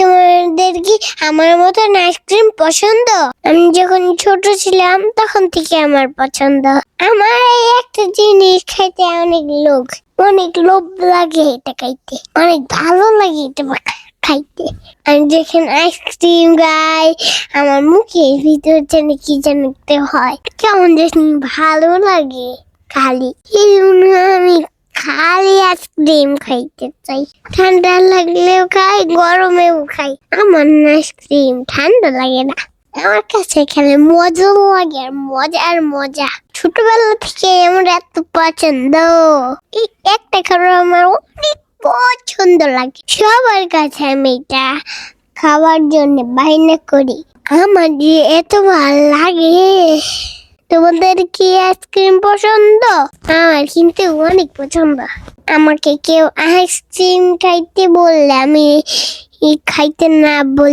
তোমাদের কি আমার মতন আইসক্রিম পছন্দ? আমি যখন ছোট ছিলাম তখন থেকে আমার পছন্দ। আমার এই একটা জিনিস খাইতে অনেক লোভ লাগে, এটা খাইতে অনেক ভালো লাগে, এটা খাইতে। আমি যখন আইসক্রিম খাই আমার মুখের ভিতর যেন কি জানতে হয়, কেমন জানি ভালো লাগে। খালি এই জন্য আমি খালি আইসক্রিম খাইতে চাই। ঠান্ডা লাগলেও খাই, গরমেও খাই। আমার আইসক্রিম ঠান্ডা লাগে না, আমার কাছে খেলে মজা লাগে, আর মজা আর মজা। ছোটবেলা থেকে আমার এত পছন্দ, এই একটা খাবার আমার অনেক পছন্দ লাগে। সবার কাছে আমি এটা খাওয়ার জন্য বায়না করি, আমার যে এত ভালো লাগে। তোমাদের কি আইসক্রিম পছন্দ? আমার কিন্তু অনেক পছন্দ। আমাকে কেউ আইসক্রিম খাইতে বললে আমি খাইতে না বল